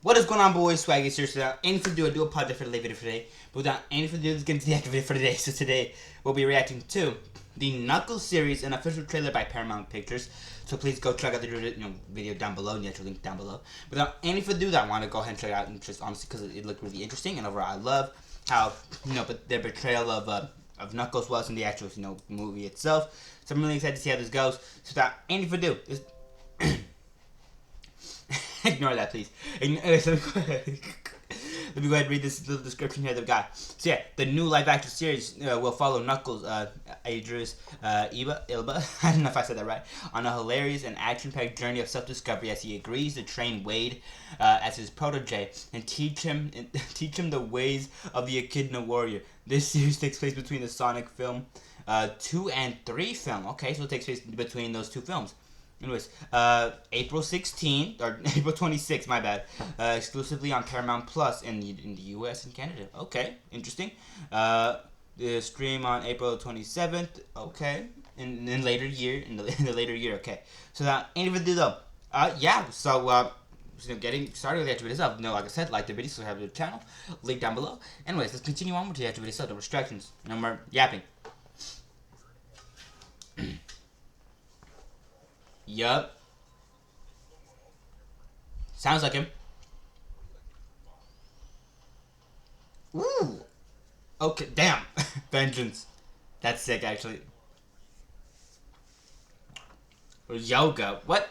What is going on, boys? Swaggy here. Without any further ado, I do a pod for the video for today. But without any further ado, let's get into the actual video for today. So today, we'll be reacting to the Knuckles series, an official trailer by Paramount Pictures. So please go check out the video down below, the actual link down below. Without any further ado, I want to go ahead and check it out, and just honestly because it looked really interesting, and overall, I love how but their portrayal of Knuckles was in the actual movie itself. So I'm really excited to see how this goes. So without any further ado, ignore that, please. Let me go ahead and read this little description here that we got. So yeah, the new live-action series will follow Knuckles, Idris Elba, I don't know if I said that right, on a hilarious and action-packed journey of self-discovery as he agrees to train Wade as his protege and teach him the ways of the Echidna warrior. This series takes place between the Sonic film 2 and 3 film. Okay, so it takes place between those two films. Anyways, April 16th, or April 26th, my bad, exclusively on Paramount Plus in the US and Canada. Okay, interesting. The stream on April 27th, okay, in the later year, okay. So that any further ado though, yeah, so, getting started with the actual video itself. Like I said, like the video, subscribe to the channel, link down below. Anyways, let's continue on with the actual video itself. No distractions, no more yapping. Yup. Sounds like him. Ooh. Okay, damn. Vengeance. That's sick, actually. Or yoga. What?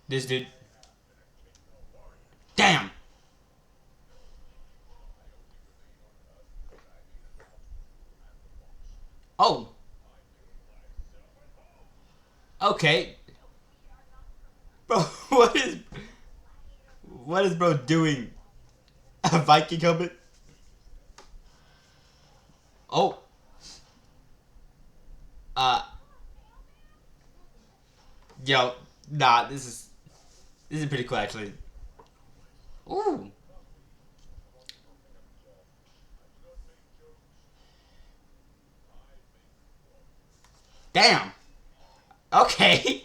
This dude. Damn. Oh. Okay. Bro, what is bro doing? A Viking helmet? Oh. Yo, nah, this is pretty cool actually. Ooh. Damn. Okay.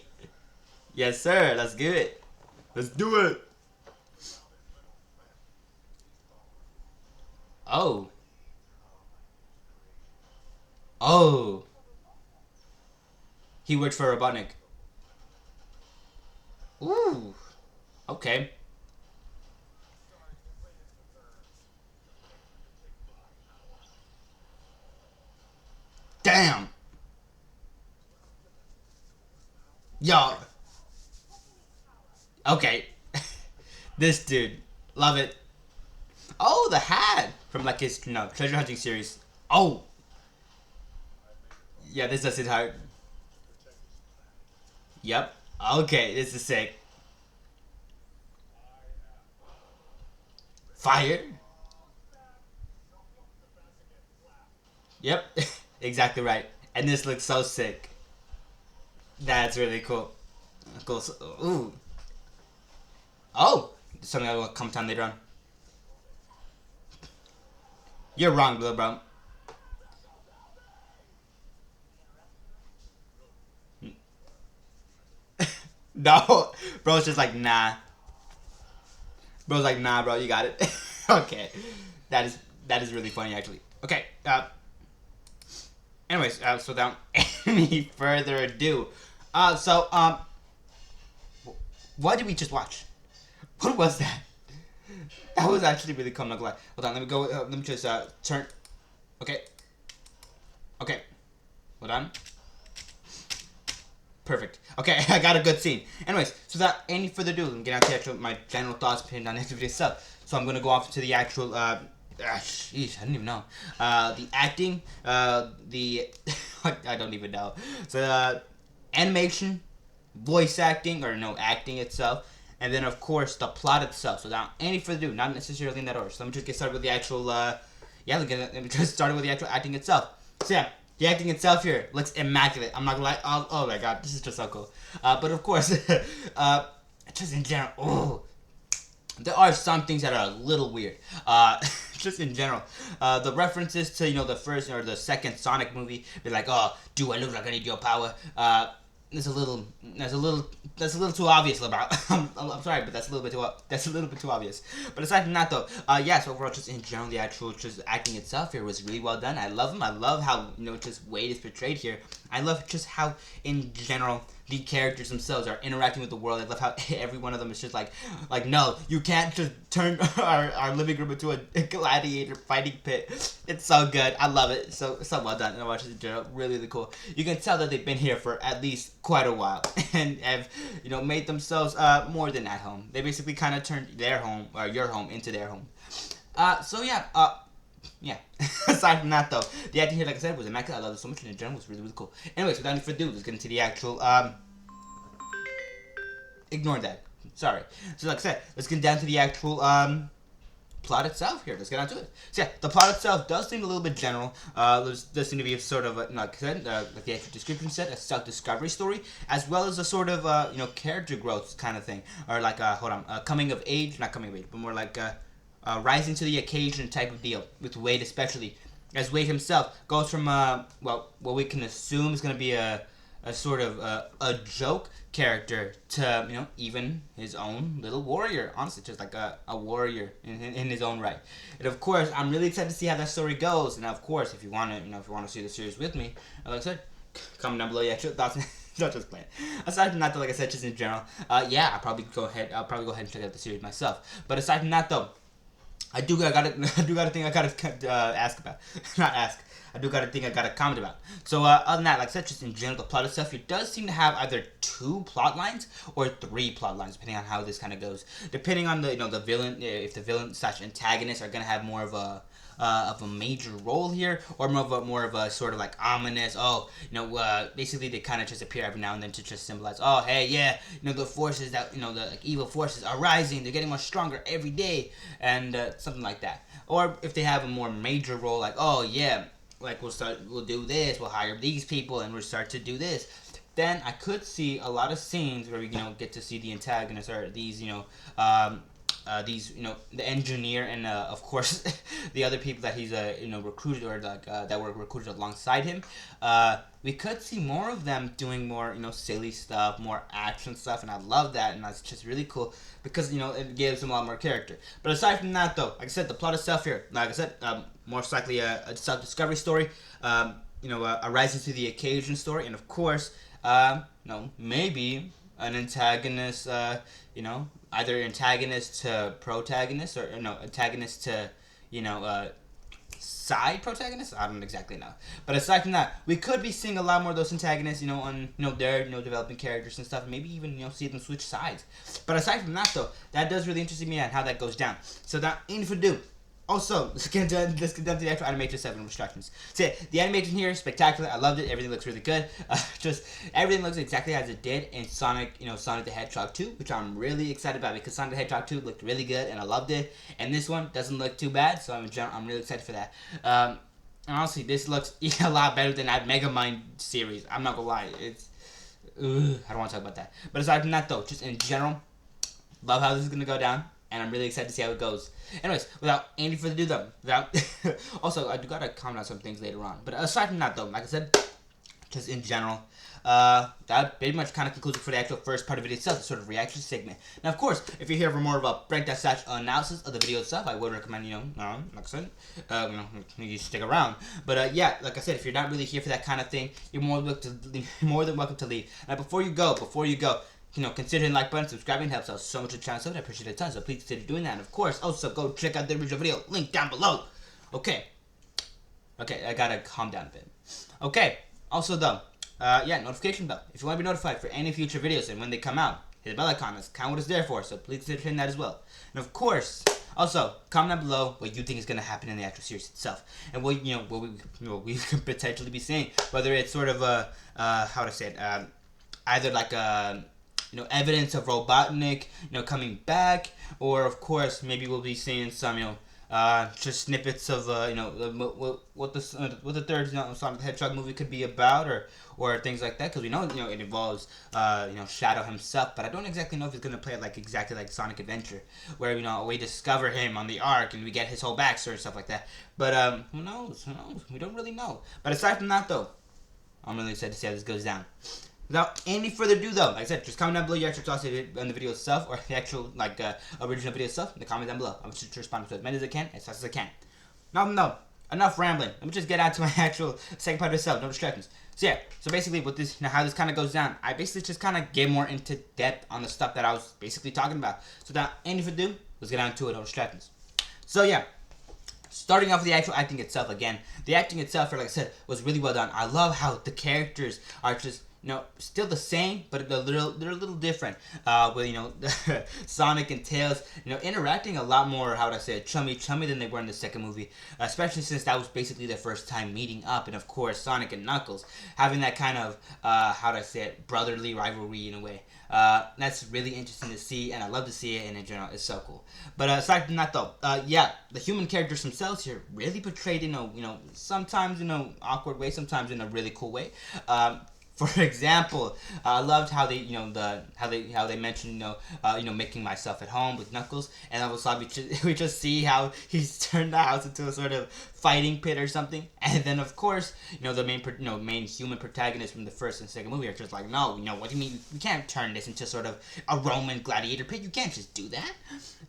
Yes, sir. Let's get it. Let's do it. Oh. Oh. He worked for Robotnik. Ooh. Okay. Damn. Yo. Okay. This dude. Love it. Oh, the hat. From like his, treasure hunting series. Oh. Yeah, this does hit hard. Yep. Okay, this is sick. Fire. Yep. Exactly right. And this looks so sick. That's really cool. Cool. Ooh. Oh! Something that will come down later on. You're wrong, little bro. No. Bro's just like, nah. Bro's like, nah, bro, you got it. Okay. That is really funny, actually. Okay. Anyways, so without any further ado, what did we just watch? What was that? That was actually really cool. I'm not gonna lie. Hold on, let me go. Let me just turn. Okay. Okay. Hold on. Perfect. Okay, I got a good scene. Anyways, so without any further ado, I'm getting out to my general thoughts pinned on next video itself. So I'm gonna go off to the actual. Sheesh, I didn't even know. The acting, the I don't even know. So animation, voice acting, or no, acting itself, and then of course the plot itself. So without any further ado, not necessarily in that order. So let me just get started with the actual. Let me just start with the actual acting itself. So yeah. The acting itself here looks immaculate. I'm not gonna lie. Oh my god, this is just so cool. But of course, just in general, there are some things that are a little weird. Just in general, the references to the first or the second Sonic movie, be like, oh, do I look like I need your power? There's a little, that's a little too obvious about. I'm sorry, but that's a little bit too obvious. But aside from that, though, yes, overall, just in general, the actual just acting itself here was really well done. I love him. I love how just Wade is portrayed here. I love just how, in general, the characters themselves are interacting with the world. I love how every one of them is just like no, you can't just turn our living room into a gladiator fighting pit. It's so good. I love it. So well done. And I watch it in general. Really, really cool. You can tell that they've been here for at least quite a while and have made themselves more than at home. They basically kind of turned their home or your home into their home. So yeah. Yeah. Aside from that, though, the acting here, like I said, was immaculate. I love it so much, and in general, it was really, really cool. Anyways, without any further ado, let's get into the actual. Ignore that. Sorry. So, like I said, let's get down to the actual plot itself here. Let's get on to it. So, yeah, the plot itself does seem a little bit general. Does seem to be a sort of, like I said, like the actual description said, a self-discovery story, as well as a sort of, character growth kind of thing, or like, coming of age, not coming of age, but more like rising to the occasion type of deal with Wade, especially as Wade himself goes from what we can assume is going to be a sort of a joke character to even his own little warrior. Honestly, just like a warrior in his own right. And of course, I'm really excited to see how that story goes. And of course, if you want to see the series with me, like I said, comment down below your actual thoughts. Not just playing. Aside from that, though, like I said, just in general, yeah, I'll probably go ahead and check out the series myself. But aside from that, though, I do got a thing I gotta ask about. Not ask. I do got a thing I gotta comment about. So other than that, like I said, just in general, the plot itself, it does seem to have either 2 plot lines or 3 plot lines, depending on how this kind of goes. Depending on the villain, if the villain / antagonist are gonna have more of a major role here, or more of a sort of like ominous. Basically they kind of just appear every now and then to just symbolize. Oh, hey, yeah, the forces that the evil forces are rising. They're getting more stronger every day, and something like that. Or if they have a more major role, like oh yeah, like we'll do this. We'll hire these people, and we'll start to do this. Then I could see a lot of scenes where we get to see the antagonists or these the engineer and of course the other people that he's recruited or like that were recruited alongside him. We could see more of them doing more silly stuff, more action stuff, and I love that, and that's just really cool because it gives them a lot more character. But aside from that, though, like I said, the plot itself here, like I said, most likely a self-discovery story, a rising to the occasion story, and of course, maybe an antagonist, either antagonist to protagonist or antagonist to side protagonist. I don't exactly know, but aside from that, we could be seeing a lot more of those antagonists on their developing characters and stuff, and maybe even see them switch sides. But aside from that, though, that does really interest me on how that goes down. So that ain't for do. Also, let's get down to the actual animation 7 instructions. So yeah, the animation here is spectacular. I loved it. Everything looks really good. Just everything looks exactly as it did in Sonic the Hedgehog 2, which I'm really excited about because Sonic the Hedgehog 2 looked really good and I loved it. And this one doesn't look too bad, so I'm really excited for that. And honestly, this looks a lot better than that Megamind series. I'm not gonna lie. I don't want to talk about that. But aside from that, though, just in general, love how this is gonna go down. And I'm really excited to see how it goes. Anyways, without any further ado, though, also, I do gotta comment on some things later on. But aside from that, though, like I said, just in general, that pretty much kind of concludes it for the actual first part of the video itself, the sort of reaction segment. Now, of course, if you're here for more of a breakdown / analysis of the video itself, I would recommend, like I said, you stick around. But yeah, like I said, if you're not really here for that kind of thing, you're more than welcome to leave. Now, before you go, consider hitting the like button, subscribing helps out so much with the channel, so I appreciate it a ton, so please consider doing that. And of course, also go check out the original video, link down below. Okay, I gotta calm down a bit. Okay, also though, notification bell. If you want to be notified for any future videos and when they come out, hit the bell icon, that's kind of what it's there for, so please consider hitting that as well. And of course, also, comment down below what you think is going to happen in the actual series itself, and what we could potentially be seeing, whether it's sort of either like a evidence of Robotnik, coming back, or of course maybe we'll be seeing some, just snippets of, what the third Sonic the Hedgehog movie could be about, or things like that, because we know, it involves, Shadow himself, but I don't exactly know if it's gonna play it exactly like Sonic Adventure, where we discover him on the Ark and we get his whole backstory and stuff like that. But who knows? We don't really know. But aside from that, though, I'm really excited to see how this goes down. Without any further ado, though, like I said, just comment down below your actual thoughts on the video itself, or the actual original video itself in the comment down below. I'm just responding to as many as I can, as fast as I can. No, enough rambling. Let me just get out to my actual second part of itself. No distractions. So yeah, so basically with this, how this kind of goes down, I basically just kind of get more into depth on the stuff that I was basically talking about. So without any further ado, let's get down to it. No distractions. So yeah. Starting off with the actual acting itself again. The acting itself, like I said, was really well done. I love how the characters are just, still the same, but they're a little different. With, Sonic and Tails, interacting a lot more, how would I say it, chummy than they were in the second movie. Especially since that was basically their first time meeting up. And of course, Sonic and Knuckles having that kind of, how would I say it, brotherly rivalry in a way. That's really interesting to see, and I love to see it, and in general, it's so cool. But aside from that, though, yeah, the human characters themselves here really portrayed, sometimes awkward way, sometimes in a really cool way. For example, I loved how they, how they mentioned, making myself at home with Knuckles, and all of a sudden we just see how he's turned the house into a sort of fighting pit or something, and then of course, the main human protagonist from the first and second movie are just like, no, what do you mean? You can't turn this into sort of a Roman gladiator pit. You can't just do that.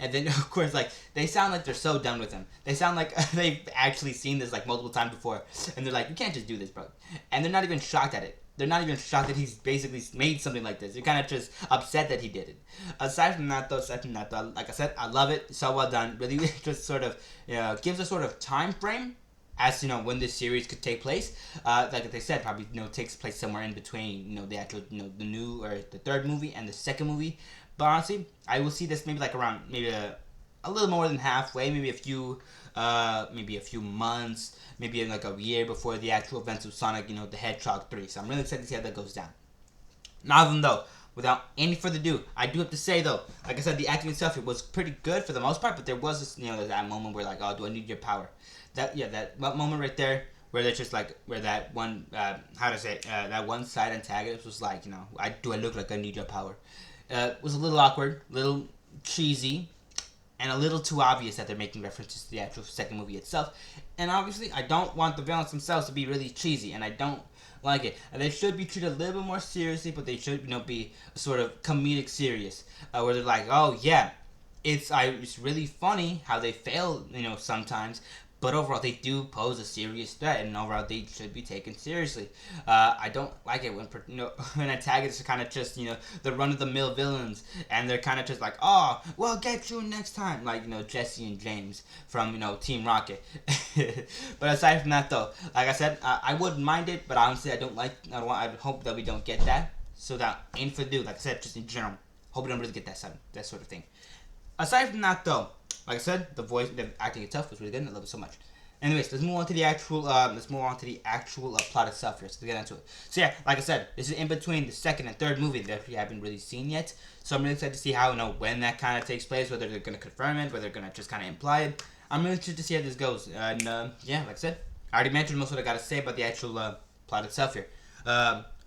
And then of course, like they sound like they're so done with him. They sound like they've actually seen this like multiple times before, and they're like, you can't just do this, bro. And they're not even shocked at it. They're not even shocked that he's basically made something like this. They're kind of just upset that he did it. Aside from that, though, like I said, I love it. So well done. Really, just sort of gives a sort of time frame as when this series could take place. Like they said, probably takes place somewhere in between the actual the new or the third movie and the second movie. But honestly, I will see this maybe like around maybe a little more than halfway, maybe a few months, maybe like a year before the actual events of Sonic, the Hedgehog 3. So I'm really excited to see how that goes down. Now then, though, without any further ado, I do have to say though, like I said, the acting itself, it was pretty good for the most part, but there was this, that moment where like, oh, do I need your power? That moment right there, where they're just like, where that one, that one side antagonist was like, do I look like I need your power? Was a little awkward, a little cheesy, and a little too obvious that they're making references to the actual second movie itself. And obviously, I don't want the villains themselves to be really cheesy, and I don't like it. And they should be treated a little bit more seriously, but they should, be sort of comedic serious, where they're like, oh yeah, it's really funny how they fail, sometimes. But overall, they do pose a serious threat, and overall, they should be taken seriously. I don't like it when when antagonists are kind of just the run-of-the-mill villains, and they're kind of just like, oh, well, get you next time, like Jesse and James from Team Rocket. But aside from that, though, like I said, I wouldn't mind it, but honestly, I hope that we don't get that. So that ain't for do. Like I said, just in general, hope we don't really get that sort of thing. Aside from that, though. Like I said, the acting itself was really good, and I love it so much. Anyways, let's move on to the actual plot itself here. So let's get into it. So yeah, like I said, this is in between the second and third movie that we haven't really seen yet. So I'm really excited to see how when that kind of takes place, whether they're gonna confirm it, whether they're gonna just kind of imply it. I'm really interested to see how this goes. And yeah, like I said, I already mentioned most of what I gotta say about the actual plot itself here.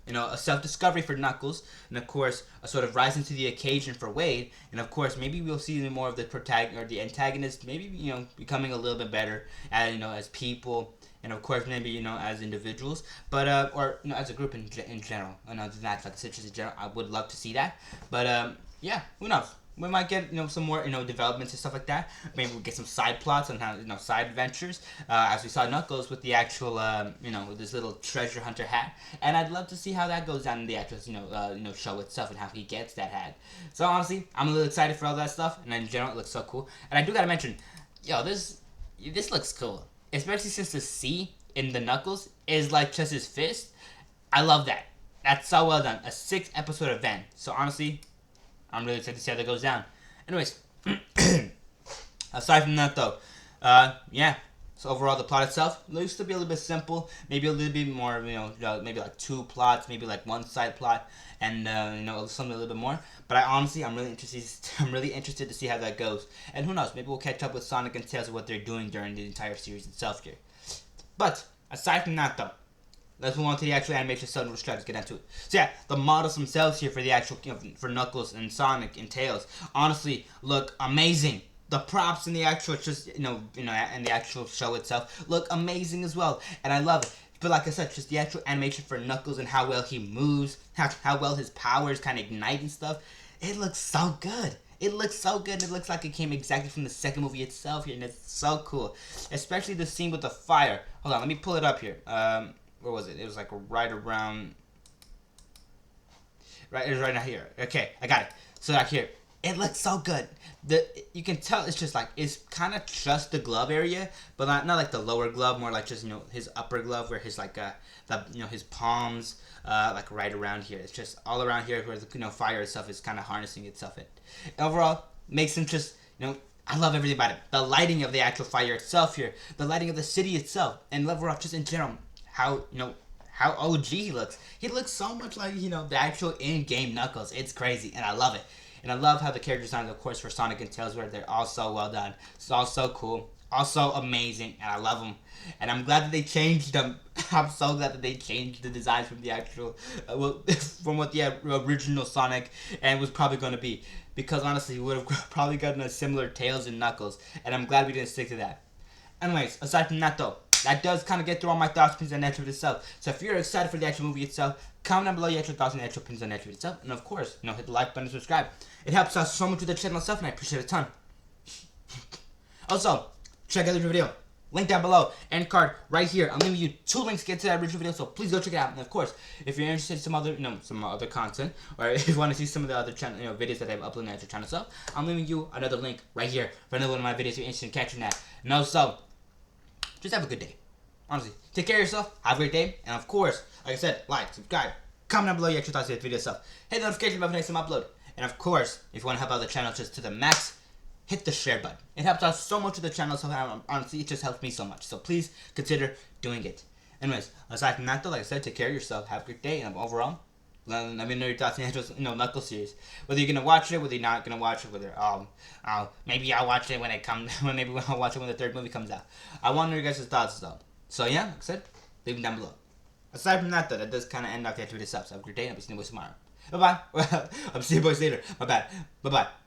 A self-discovery for Knuckles, and of course, a sort of rising to the occasion for Wade, and of course, maybe we'll see more of the protagonist or the antagonist, maybe becoming a little bit better, as people, and of course, maybe as individuals, but or as a group in general. And other than that, like I said, just in general, I would love to see that, but yeah, who knows? We might get some more developments and stuff like that. Maybe we'll get some side plots on how side adventures, as we saw Knuckles with the actual with this little treasure hunter hat. And I'd love to see how that goes down in the actual show itself and how he gets that hat. So honestly, I'm a little excited for all that stuff, and in general, it looks so cool. And I do gotta mention, this looks cool, especially since the C in the Knuckles is like just his fist. I love that. That's so well done. A 6-episode event. So honestly, I'm really excited to see how that goes down. Anyways, aside from that though, yeah. So overall, the plot itself looks to be a little bit simple. Maybe a little bit more, maybe like 2 plots, maybe like 1 side plot, and something a little bit more. But I'm really interested to see how that goes. And who knows? Maybe we'll catch up with Sonic and Tails of what they're doing during the entire series itself here. But aside from that though, let's move on to the actual animation itself. Let's try to get into it. So yeah, the models themselves here for the actual, for Knuckles and Sonic and Tails, honestly look amazing. The props in the actual, and the actual show itself look amazing as well, and I love it. But like I said, just the actual animation for Knuckles and how well he moves, how well his powers kind of ignite and stuff, it looks so good. It looks so good. It looks like it came exactly from the second movie itself here, and it's so cool. Especially the scene with the fire. Hold on, let me pull it up here. Where was it? It was like right around... Right, it was right now here. Okay, I got it. So like here, it looks so good. You can tell it's just like, it's kind of just the glove area, but not like the lower glove, more like just, you know, his upper glove where his like, his palms, like right around here. It's just all around here where the, you know, fire itself is kind of harnessing itself in. Overall, makes him just, you know, I love everything about it. The lighting of the actual fire itself here, the lighting of the city itself, and overall, just in general, how, you know, how OG he looks. He looks so much like, you know, the actual in-game Knuckles. It's crazy, and I love it. And I love how the character designs, of course, for Sonic and Tails, where they're all so well done. It's all so cool, also amazing, and I love them. And I'm glad that they changed them. I'm so glad that they changed the designs from the actual, from what the original Sonic and was probably going to be. Because honestly, we would have probably gotten a similar Tails and Knuckles, and I'm glad we didn't stick to that. Anyways, aside from that though, that does kind of get through all my thoughts, opinions, on the actual itself. So if you're excited for the actual movie itself, comment down below your actual thoughts on the actual opinions on the actual itself. And of course, you know, hit the like button and subscribe. It helps us so much with the channel itself, and I appreciate it a ton. Also, check out the original video. Link down below, end card right here. I'm leaving you 2 links to get to that original video, so please go check it out. And of course, if you're interested in some other content, or if you want to see some of the other channel, you know, videos that I've uploaded at your channel itself, I'm leaving you another link right here for another one of my videos if you're interested in catching that. And also, just have a good day. Honestly, take care of yourself, have a great day, and of course, like I said, like, subscribe, comment down below your actual thoughts on the video itself, hit the notification button for next time I upload, and of course, if you want to help out the channel just to the max, hit the share button. It helps out so much with the channel, so honestly, it just helps me so much, so please consider doing it. Anyways, aside from that though, like I said, take care of yourself, have a great day, and overall, let me know your thoughts on the actual, you know, Knuckles series. Whether you're gonna watch it, whether you're not gonna watch it, whether maybe I'll watch it when it comes, maybe I'll watch it when the 3rd movie comes out. I want to know your guys' thoughts though. So yeah, like I said, leave them down below. Aside from that though, that does kind of end off the activity itself. So have a great day, and I'll be seeing you boys tomorrow. Bye bye. I'll see you boys later. My bad. Bye bye.